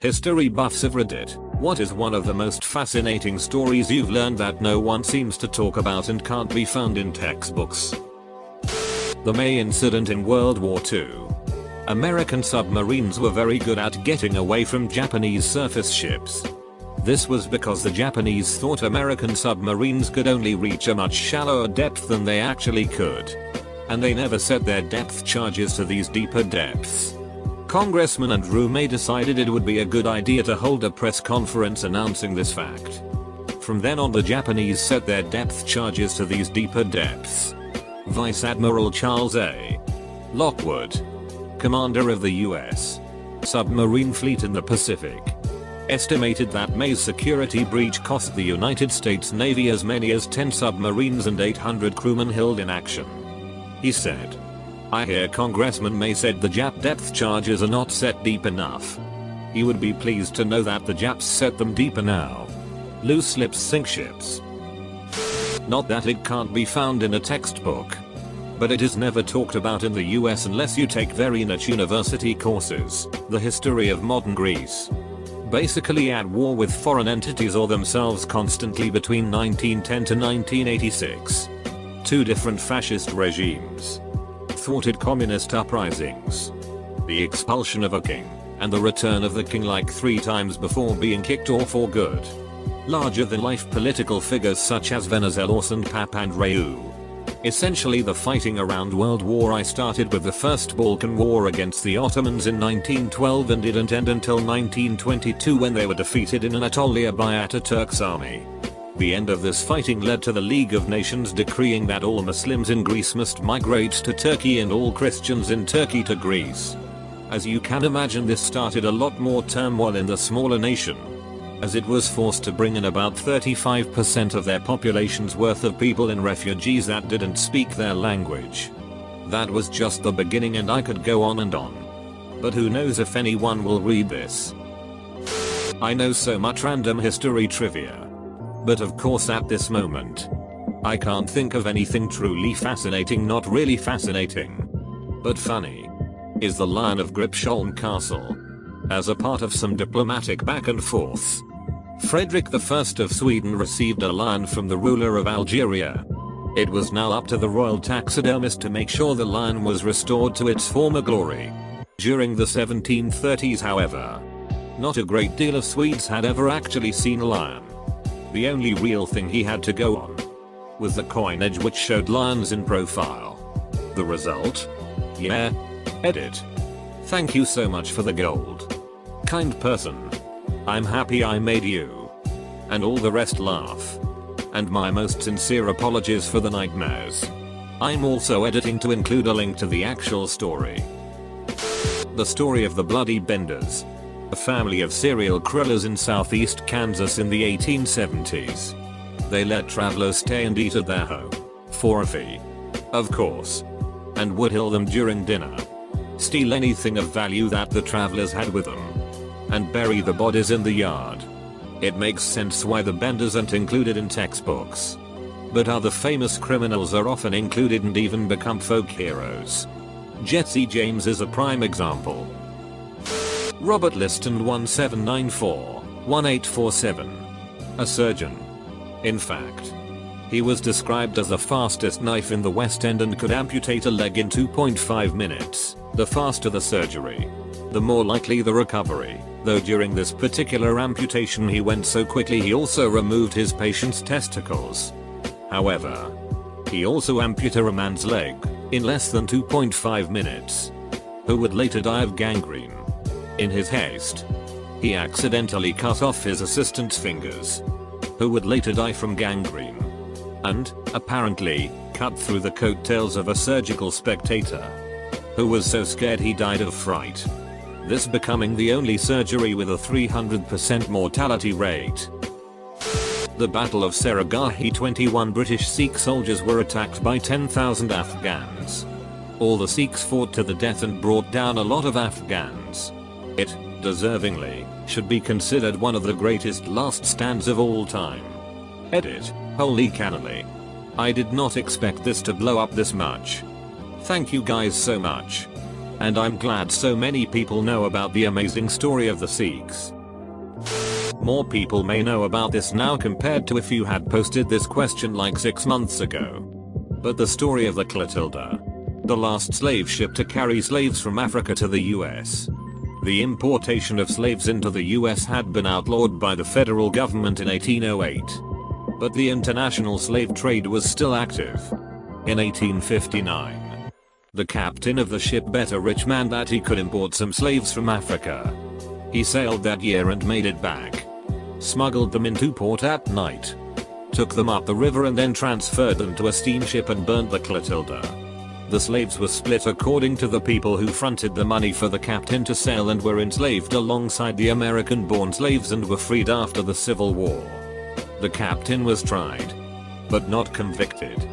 History buffs of Reddit, what is one of the most fascinating stories you've learned that no one seems to talk about and can't be found in textbooks? The May incident in World War II. American submarines were very good at getting away from Japanese surface ships. This was because the Japanese thought American submarines could only reach a much shallower depth than they actually could. And they never set their depth charges to these deeper depths. Congressman Andrew May decided it would be a good idea to hold a press conference announcing this fact. From then on, the Japanese set their depth charges to these deeper depths. Vice Admiral Charles A. Lockwood, commander of the US submarine fleet in the Pacific, estimated that May's security breach cost the United States Navy as many as 10 submarines and 800 crewmen held in action. He said, "I hear Congressman May said the Jap depth charges are not set deep enough. He would be pleased to know that the Japs set them deeper now. Loose slips sink ships." Not that it can't be found in a textbook, but it is never talked about in the US unless you take very niche university courses. The history of modern Greece. Basically at war with foreign entities or themselves constantly between 1910 to 1986. Two different fascist regimes. Thwarted communist uprisings. The expulsion of a king, and the return of the king like 3 times before being kicked off for good. Larger than life political figures such as Venizelos and Papandreou. Essentially the fighting around World War I started with the First Balkan War against the Ottomans in 1912 and didn't end until 1922 when they were defeated in Anatolia by Ataturk's army. The end of this fighting led to the League of Nations decreeing that all Muslims in Greece must migrate to Turkey and all Christians in Turkey to Greece. As you can imagine, this started a lot more turmoil in the smaller nation, as it was forced to bring in about 35% of their population's worth of people in refugees that didn't speak their language. That was just the beginning and I could go on and on. But who knows if anyone will read this. I know so much random history trivia. But of course at this moment, I can't think of anything truly fascinating. Not really fascinating, but funny, is the Lion of Gripsholm Castle. As a part of some diplomatic back and forth, Frederick I of Sweden received a lion from the ruler of Algeria. It was now up to the royal taxidermist to make sure the lion was restored to its former glory. During the 1730s, however, not a great deal of Swedes had ever actually seen a lion. The only real thing he had to go on was the coinage which showed lions in profile. The result? Yeah. Edit. Thank you so much for the gold. Kind person. I'm happy I made you and all the rest laugh. And my most sincere apologies for the nightmares. I'm also editing to include a link to the actual story. The story of the Bloody Benders. A family of serial killers in southeast Kansas in the 1870s. They let travelers stay and eat at their home, for a fee, of course, and would kill them during dinner, steal anything of value that the travelers had with them, and bury the bodies in the yard. It makes sense why the Benders aren't included in textbooks. But other famous criminals are often included and even become folk heroes. Jesse James is a prime example. Robert Liston 1794-1847. A surgeon. In fact, he was described as the fastest knife in the West End and could amputate a leg in 2.5 minutes. The faster the surgery, the more likely the recovery. Though during this particular amputation he went so quickly he also removed his patient's testicles. However, he also amputated a man's leg in less than 2.5 minutes, who would later die of gangrene. In his haste, he accidentally cut off his assistant's fingers, who would later die from gangrene. And, apparently, cut through the coattails of a surgical spectator, who was so scared he died of fright. This becoming the only surgery with a 300% mortality rate. The Battle of Saragahi. 21 British Sikh soldiers were attacked by 10,000 Afghans. All the Sikhs fought to the death and brought down a lot of Afghans. It, deservingly, should be considered one of the greatest last stands of all time. Edit. Holy cannoli. I did not expect this to blow up this much. Thank you guys so much. And I'm glad so many people know about the amazing story of the Sikhs. More people may know about this now compared to if you had posted this question like 6 months ago. But the story of the Clotilda, the last slave ship to carry slaves from Africa to the US. The importation of slaves into the US had been outlawed by the federal government in 1808. But the international slave trade was still active. In 1859, the captain of the ship bet a rich man that he could import some slaves from Africa. He sailed that year and made it back. Smuggled them into port at night. Took them up the river and then transferred them to a steamship and burned the Clotilda. The slaves were split according to the people who fronted the money for the captain to sail and were enslaved alongside the American-born slaves and were freed after the Civil War. The captain was tried, but not convicted.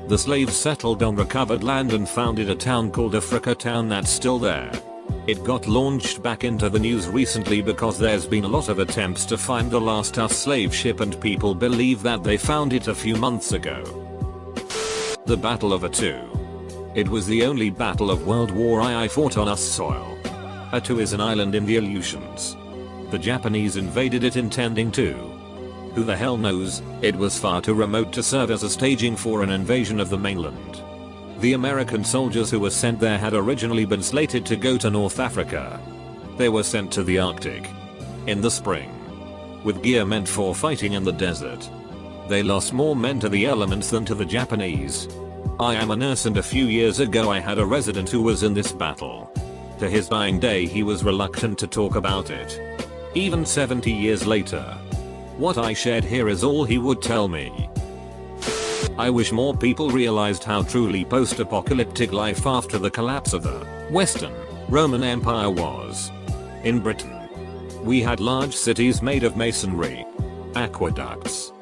The slaves settled on recovered land and founded a town called Africa Town that's still there. It got launched back into the news recently because there's been a lot of attempts to find the last US slave ship and people believe that they found it a few months ago. The Battle of Attu. It was the only battle of World War I fought on US soil. Attu is an island in the Aleutians. The Japanese invaded it intending to. Who the hell knows, it was far too remote to serve as a staging for an invasion of the mainland. The American soldiers who were sent there had originally been slated to go to North Africa. They were sent to the Arctic in the spring, with gear meant for fighting in the desert. They lost more men to the elements than to the Japanese. I am a nurse and a few years ago I had a resident who was in this battle. To his dying day he was reluctant to talk about it. Even 70 years later. What I shared here is all he would tell me. I wish more people realized how truly post-apocalyptic life after the collapse of the Western Roman Empire was. In Britain, we had large cities made of masonry, aqueducts,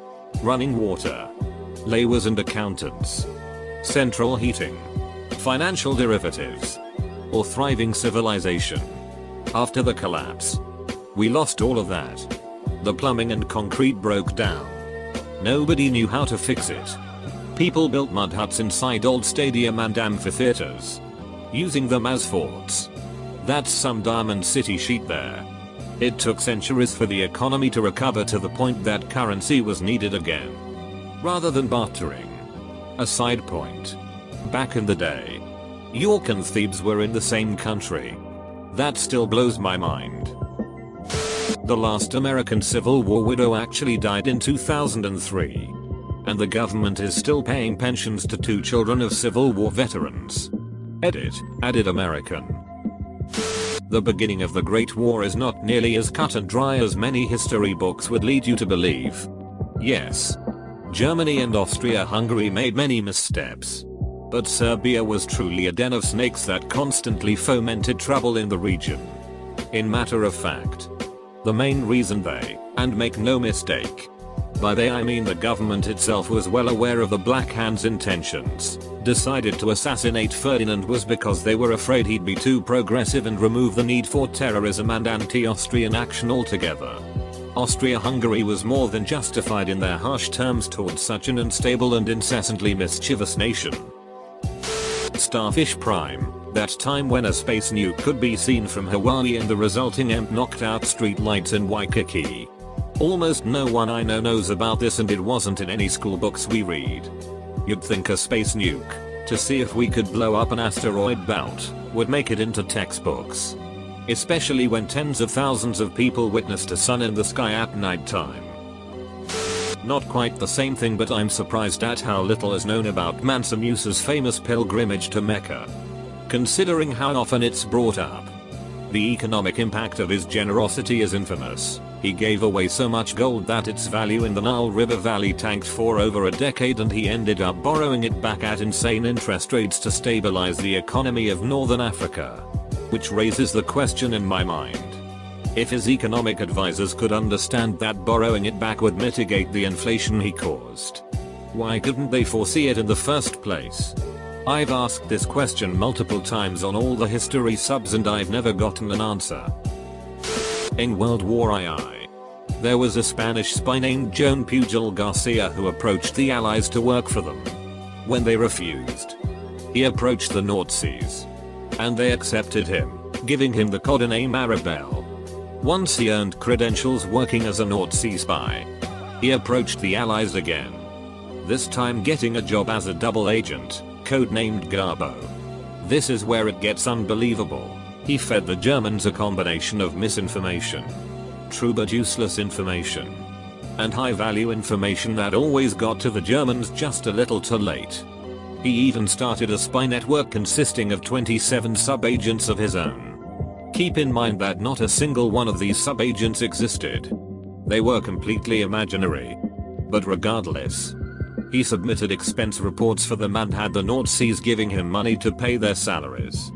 running water, labourers and accountants, central heating, financial derivatives, or thriving civilization. After the collapse, we lost all of that. The plumbing and concrete broke down. Nobody knew how to fix it. People built mud huts inside old stadium and amphitheaters, using them as forts. That's some diamond city sheet there. It took centuries for the economy to recover to the point that currency was needed again, rather than bartering. A side point. Back in the day, York and Thebes were in the same country. That still blows my mind. The last American Civil War widow actually died in 2003. And the government is still paying pensions to 2 children of Civil War veterans. Edit, added American. The beginning of the Great War is not nearly as cut and dry as many history books would lead you to believe. Yes, Germany and Austria-Hungary made many missteps. But Serbia was truly a den of snakes that constantly fomented trouble in the region. In matter of fact, the main reason they, and make no mistake, by they I mean the government itself was well aware of the Black Hand's intentions, decided to assassinate Ferdinand was because they were afraid he'd be too progressive and remove the need for terrorism and anti-Austrian action altogether. Austria-Hungary was more than justified in their harsh terms towards such an unstable and incessantly mischievous nation. Starfish Prime, that time when a space nuke could be seen from Hawaii and the resulting EMP knocked out street lights in Waikiki. Almost no one I know knows about this and it wasn't in any school books we read. You'd think a space nuke, to see if we could blow up an asteroid belt, would make it into textbooks. Especially when tens of thousands of people witnessed a sun in the sky at night time. Not quite the same thing, but I'm surprised at how little is known about Mansa Musa's famous pilgrimage to Mecca. Considering how often it's brought up. The economic impact of his generosity is infamous. He gave away so much gold that its value in the Nile River Valley tanked for over a decade and he ended up borrowing it back at insane interest rates to stabilize the economy of Northern Africa. Which raises the question in my mind. If his economic advisors could understand that borrowing it back would mitigate the inflation he caused, why couldn't they foresee it in the first place? I've asked this question multiple times on all the history subs and I've never gotten an answer. In World War II, there was a Spanish spy named Joan Pujol Garcia who approached the Allies to work for them. When they refused, he approached the Nazis. and they accepted him, giving him the codename Arabelle. Once he earned credentials working as a North Sea spy, he approached the Allies again, this time getting a job as a double agent, codenamed Garbo. This is where it gets unbelievable. He fed the Germans a combination of misinformation, true but useless information, and high-value information that always got to the Germans just a little too late. He even started a spy network consisting of 27 sub-agents of his own. Keep in mind that not a single one of these sub-agents existed. They were completely imaginary. But regardless, he submitted expense reports for them and had the Nazis giving him money to pay their salaries.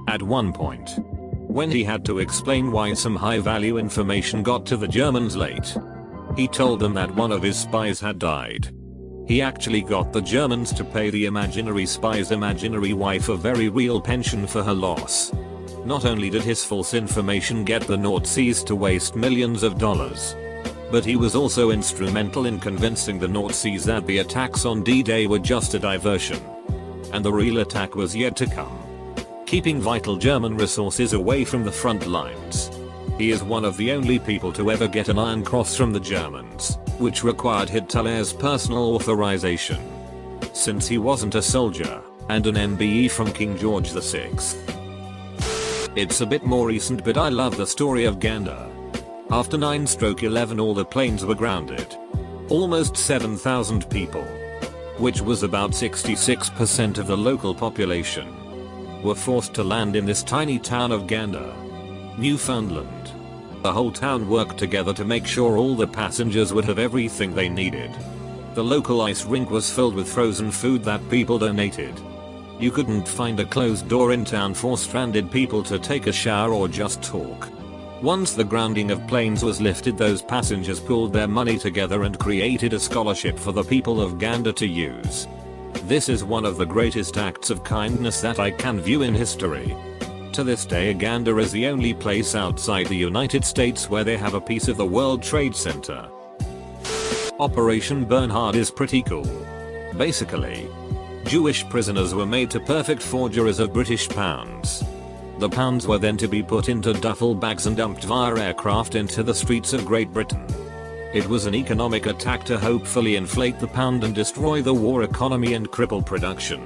At one point, when he had to explain why some high-value information got to the Germans late, he told them that one of his spies had died. He actually got the Germans to pay the imaginary spy's imaginary wife a very real pension for her loss. Not only did his false information get the Nazis to waste millions of dollars, but he was also instrumental in convincing the Nazis that the attacks on D-Day were just a diversion, and the real attack was yet to come, keeping vital German resources away from the front lines. He is one of the only people to ever get an Iron Cross from the Germans, which required Hitler's personal authorization, since he wasn't a soldier, and an MBE from King George VI. It's a bit more recent, but I love the story of Gander. After 9/11 all the planes were grounded. Almost 7,000 people, which was about 66% of the local population, were forced to land in this tiny town of Gander, Newfoundland. The whole town worked together to make sure all the passengers would have everything they needed. The local ice rink was filled with frozen food that people donated. You couldn't find a closed door in town for stranded people to take a shower or just talk. Once the grounding of planes was lifted, those passengers pooled their money together and created a scholarship for the people of Gander to use. This is one of the greatest acts of kindness that I can view in history. To this day, Gander is the only place outside the United States where they have a piece of the World Trade Center. Operation Bernhard is pretty cool. Basically, Jewish prisoners were made to perfect forgeries of British pounds. The pounds were then to be put into duffel bags and dumped via aircraft into the streets of Great Britain. It was an economic attack to hopefully inflate the pound and destroy the war economy and cripple production.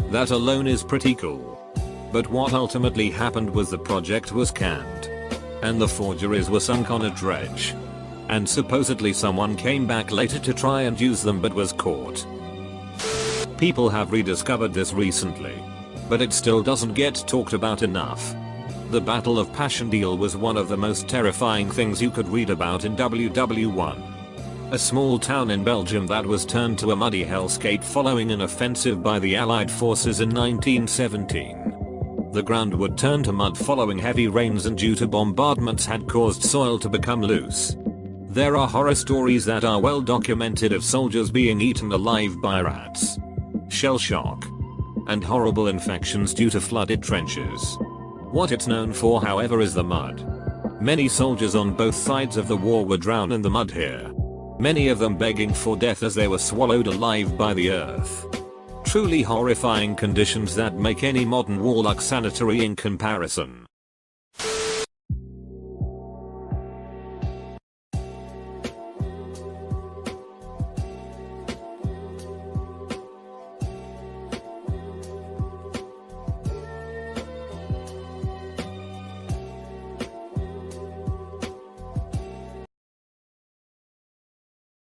That alone is pretty cool. But what ultimately happened was the project was canned, and the forgeries were sunk on a dredge. And supposedly someone came back later to try and use them but was caught. People have rediscovered this recently, but it still doesn't get talked about enough. The Battle of Passchendaele was one of the most terrifying things you could read about in WW1. A small town in Belgium that was turned to a muddy hellscape following an offensive by the Allied forces in 1917. The ground would turn to mud following heavy rains, and due to bombardments had caused soil to become loose. There are horror stories that are well documented of soldiers being eaten alive by rats, shell shock, and horrible infections due to flooded trenches. What it's known for, however, is the mud. Many soldiers on both sides of the war were drowned in the mud here, many of them begging for death as they were swallowed alive by the earth. Truly horrifying conditions that make any modern war look sanitary in comparison.